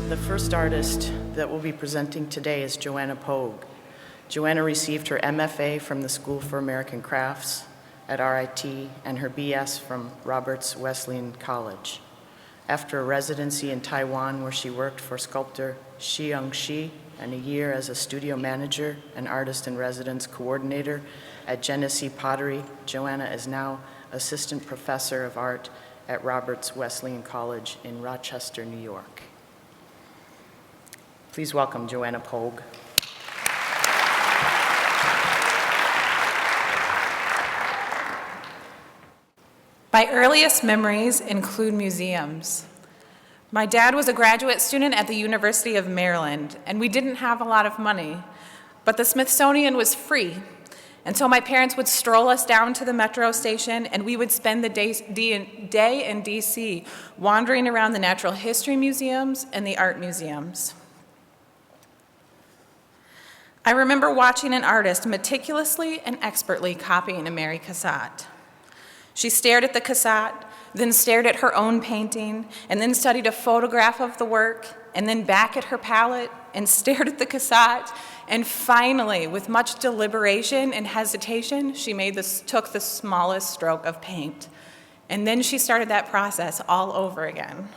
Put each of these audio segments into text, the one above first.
The first artist that will be presenting today is Joanna Poag. Joanna received her MFA from the School for American Crafts at RIT and her BS from Roberts Wesleyan College. After a residency in Taiwan where she worked for sculptor Shi Shi and a year as a studio manager and artist-in-residence coordinator at Genesee Pottery, Joanna is now assistant professor of art at Roberts Wesleyan College in Rochester, New York. Please welcome Joanna Poag. My earliest memories include museums. My dad was a graduate student at the University of Maryland, and we didn't have a lot of money, but the Smithsonian was free. And so my parents would stroll us down to the metro station, and we would spend the day in DC wandering around the natural history museums and the art museums. I remember watching an artist meticulously and expertly copying a Mary Cassatt. She stared at the Cassatt, then stared at her own painting, and then studied a photograph of the work, and then back at her palette, and stared at the Cassatt, and finally, with much deliberation and hesitation, she took the smallest stroke of paint. And then she started that process all over again.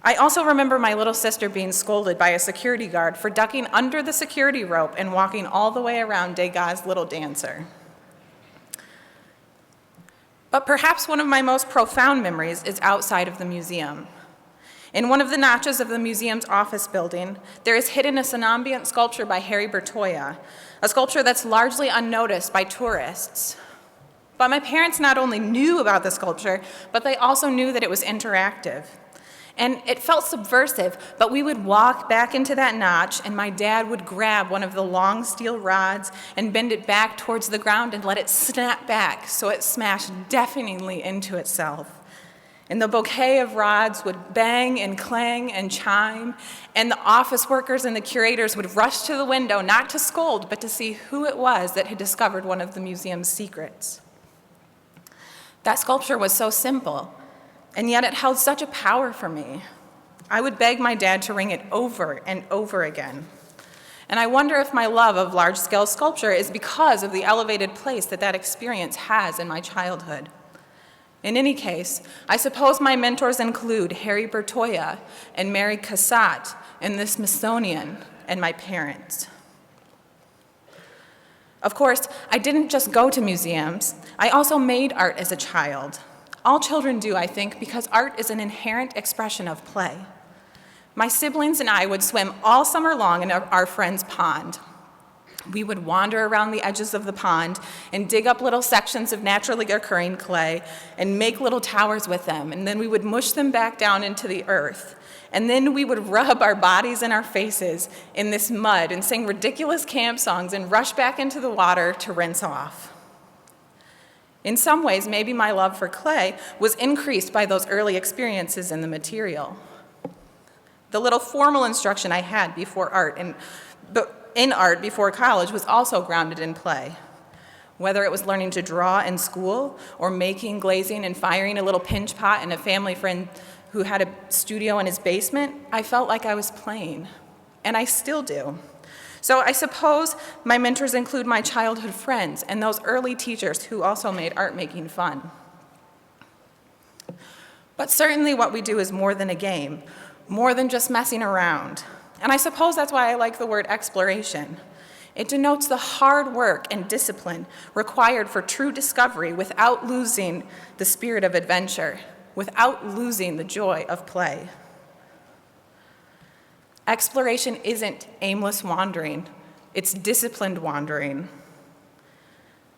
I also remember my little sister being scolded by a security guard for ducking under the security rope and walking all the way around Degas' Little Dancer. But perhaps one of my most profound memories is outside of the museum. In one of the notches of the museum's office building, there is hidden a Sonambient sculpture by Harry Bertoia, a sculpture that's largely unnoticed by tourists. But my parents not only knew about the sculpture, but they also knew that it was interactive. And it felt subversive, but we would walk back into that notch, and my dad would grab one of the long steel rods and bend it back towards the ground and let it snap back so it smashed deafeningly into itself. And the bouquet of rods would bang and clang and chime, and the office workers and the curators would rush to the window, not to scold, but to see who it was that had discovered one of the museum's secrets. That sculpture was so simple, and yet it held such a power for me. I would beg my dad to ring it over and over again. And I wonder if my love of large-scale sculpture is because of the elevated place that experience has in my childhood. In any case, I suppose my mentors include Harry Bertoia and Mary Cassatt and the Smithsonian and my parents. Of course, I didn't just go to museums. I also made art as a child. All children do, I think, because art is an inherent expression of play. My siblings and I would swim all summer long in our friend's pond. We would wander around the edges of the pond and dig up little sections of naturally occurring clay and make little towers with them, and then we would mush them back down into the earth. And then we would rub our bodies and our faces in this mud and sing ridiculous camp songs and rush back into the water to rinse off. In some ways, maybe my love for clay was increased by those early experiences in the material. The little formal instruction I had in art before college was also grounded in play. Whether it was learning to draw in school or making, glazing, and firing a little pinch pot in a family friend who had a studio in his basement, I felt like I was playing, and I still do. So I suppose my mentors include my childhood friends and those early teachers who also made art making fun. But certainly what we do is more than a game, more than just messing around. And I suppose that's why I like the word exploration. It denotes the hard work and discipline required for true discovery without losing the spirit of adventure, without losing the joy of play. Exploration isn't aimless wandering, it's disciplined wandering.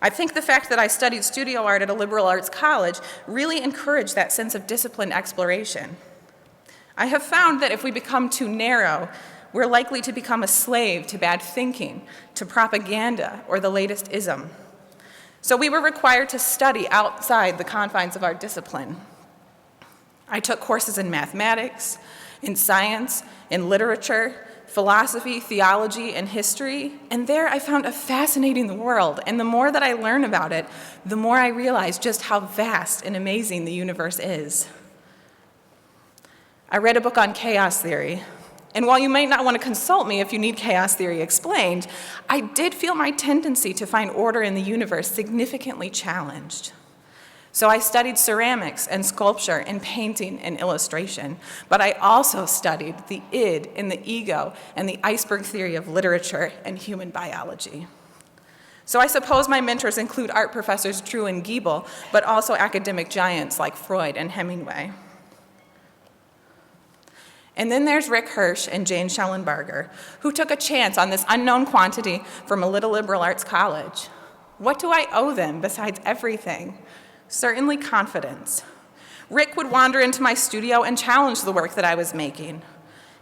I think the fact that I studied studio art at a liberal arts college really encouraged that sense of disciplined exploration. I have found that if we become too narrow, we're likely to become a slave to bad thinking, to propaganda, or the latest ism. So we were required to study outside the confines of our discipline. I took courses in mathematics, in science, in literature, philosophy, theology, and history, and there I found a fascinating world, and the more that I learn about it, the more I realize just how vast and amazing the universe is. I read a book on chaos theory, and while you might not want to consult me if you need chaos theory explained, I did feel my tendency to find order in the universe significantly challenged. So I studied ceramics and sculpture and painting and illustration, but I also studied the id and the ego and the iceberg theory of literature and human biology. So I suppose my mentors include art professors Drew and Giebel, but also academic giants like Freud and Hemingway. And then there's Rick Hirsch and Jane Schellenbarger, who took a chance on this unknown quantity from a little liberal arts college. What do I owe them besides everything? Certainly confidence. Rick would wander into my studio and challenge the work that I was making.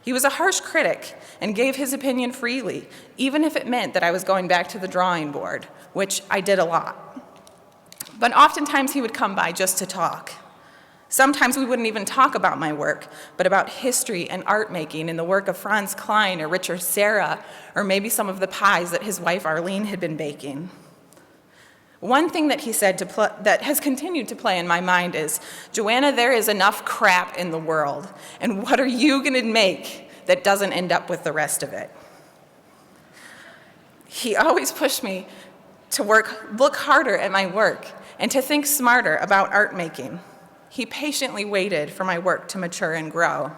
He was a harsh critic and gave his opinion freely, even if it meant that I was going back to the drawing board, which I did a lot. But oftentimes he would come by just to talk. Sometimes we wouldn't even talk about my work, but about history and art making and the work of Franz Klein or Richard Serra, or maybe some of the pies that his wife Arlene had been baking. One thing that he said that has continued to play in my mind is, Joanna, there is enough crap in the world, and what are you going to make that doesn't end up with the rest of it? He always pushed me to look harder at my work and to think smarter about art making. He patiently waited for my work to mature and grow.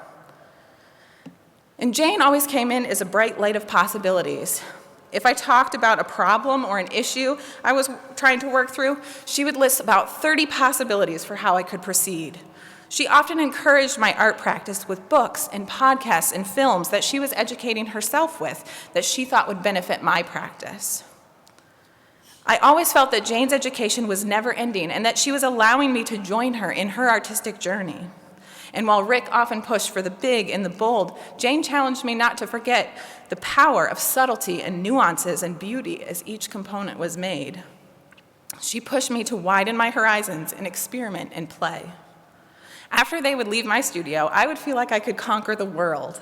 And Jane always came in as a bright light of possibilities. If I talked about a problem or an issue I was trying to work through, she would list about 30 possibilities for how I could proceed. She often encouraged my art practice with books and podcasts and films that she was educating herself with that she thought would benefit my practice. I always felt that Jane's education was never ending and that she was allowing me to join her in her artistic journey. And while Rick often pushed for the big and the bold, Jane challenged me not to forget the power of subtlety and nuances and beauty as each component was made. She pushed me to widen my horizons and experiment and play. After they would leave my studio, I would feel like I could conquer the world.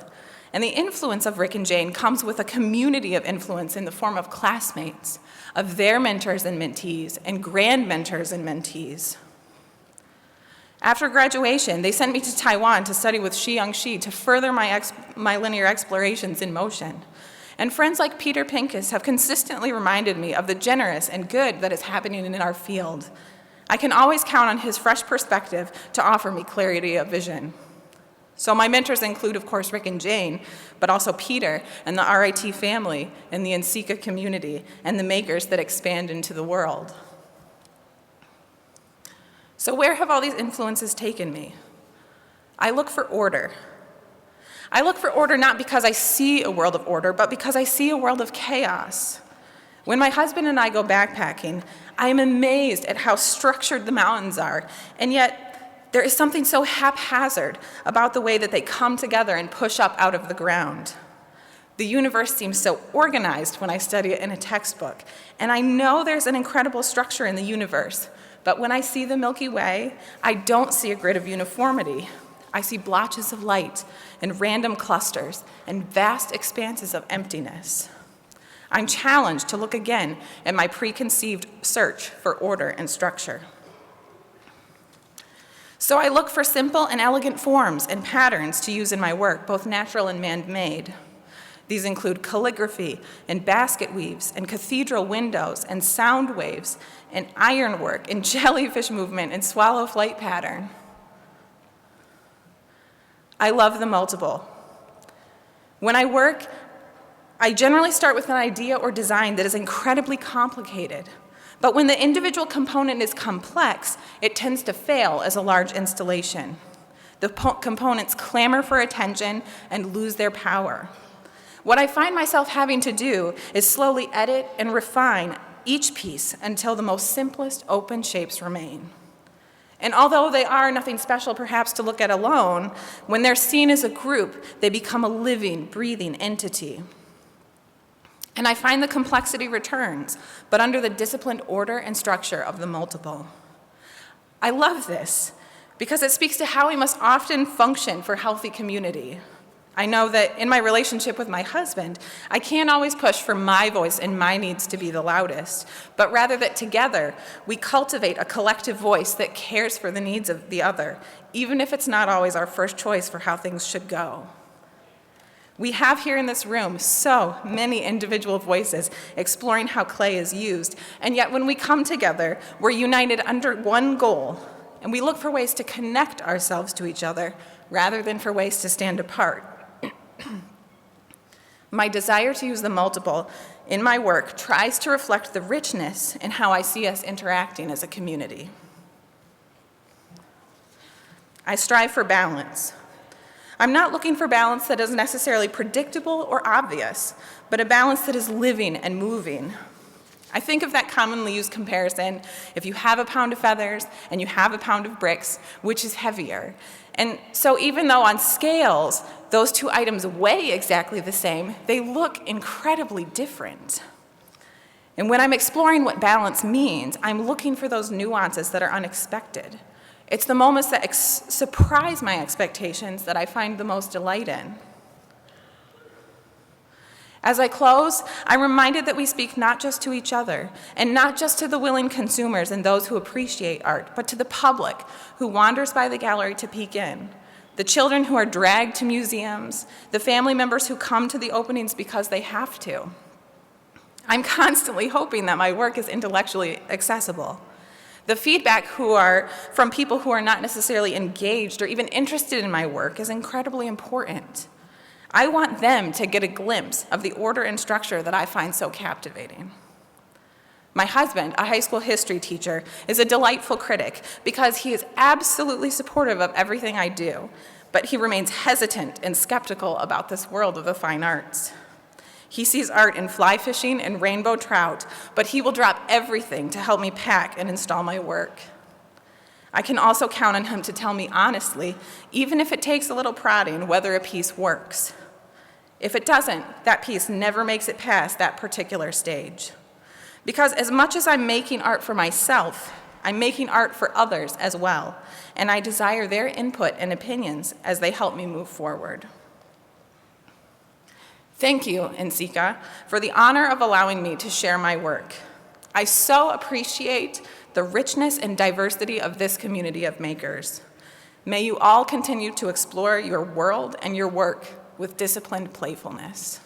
And the influence of Rick and Jane comes with a community of influence in the form of classmates, of their mentors and mentees, and grand mentors and mentees. After graduation, they sent me to Taiwan to study with Shi to further my linear explorations in motion. And friends like Peter Pincus have consistently reminded me of the generous and good that is happening in our field. I can always count on his fresh perspective to offer me clarity of vision. So my mentors include, of course, Rick and Jane, but also Peter and the RIT family and the NSECA community and the makers that expand into the world. So where have all these influences taken me? I look for order. I look for order not because I see a world of order, but because I see a world of chaos. When my husband and I go backpacking, I am amazed at how structured the mountains are, and yet there is something so haphazard about the way that they come together and push up out of the ground. The universe seems so organized when I study it in a textbook, and I know there's an incredible structure in the universe. But when I see the Milky Way, I don't see a grid of uniformity. I see blotches of light and random clusters and vast expanses of emptiness. I'm challenged to look again at my preconceived search for order and structure. So I look for simple and elegant forms and patterns to use in my work, both natural and man-made. These include calligraphy and basket weaves and cathedral windows and sound waves and ironwork and jellyfish movement and swallow flight pattern. I love the multiple. When I work, I generally start with an idea or design that is incredibly complicated. But when the individual component is complex, it tends to fail as a large installation. The components clamor for attention and lose their power. What I find myself having to do is slowly edit and refine each piece until the most simplest open shapes remain. And although they are nothing special perhaps to look at alone, when they're seen as a group, they become a living, breathing entity. And I find the complexity returns, but under the disciplined order and structure of the multiple. I love this because it speaks to how we must often function for healthy community. I know that in my relationship with my husband, I can't always push for my voice and my needs to be the loudest, but rather that together we cultivate a collective voice that cares for the needs of the other, even if it's not always our first choice for how things should go. We have here in this room so many individual voices exploring how clay is used, and yet when we come together, we're united under one goal, and we look for ways to connect ourselves to each other rather than for ways to stand apart. My desire to use the multiple in my work tries to reflect the richness in how I see us interacting as a community. I strive for balance. I'm not looking for balance that is necessarily predictable or obvious, but a balance that is living and moving. I think of that commonly used comparison: if you have a pound of feathers and you have a pound of bricks, which is heavier? And so even though on scales those two items weigh exactly the same, they look incredibly different. And when I'm exploring what balance means, I'm looking for those nuances that are unexpected. It's the moments that surprise my expectations that I find the most delight in. As I close, I'm reminded that we speak not just to each other, and not just to the willing consumers and those who appreciate art, but to the public who wanders by the gallery to peek in, the children who are dragged to museums, the family members who come to the openings because they have to. I'm constantly hoping that my work is intellectually accessible. The feedback from people who are not necessarily engaged or even interested in my work is incredibly important. I want them to get a glimpse of the order and structure that I find so captivating. My husband, a high school history teacher, is a delightful critic because he is absolutely supportive of everything I do, but he remains hesitant and skeptical about this world of the fine arts. He sees art in fly fishing and rainbow trout, but he will drop everything to help me pack and install my work. I can also count on him to tell me honestly, even if it takes a little prodding, whether a piece works. If it doesn't, that piece never makes it past that particular stage. Because as much as I'm making art for myself, I'm making art for others as well, and I desire their input and opinions as they help me move forward. Thank you, Nsika, for the honor of allowing me to share my work. I so appreciate the richness and diversity of this community of makers. May you all continue to explore your world and your work with disciplined playfulness.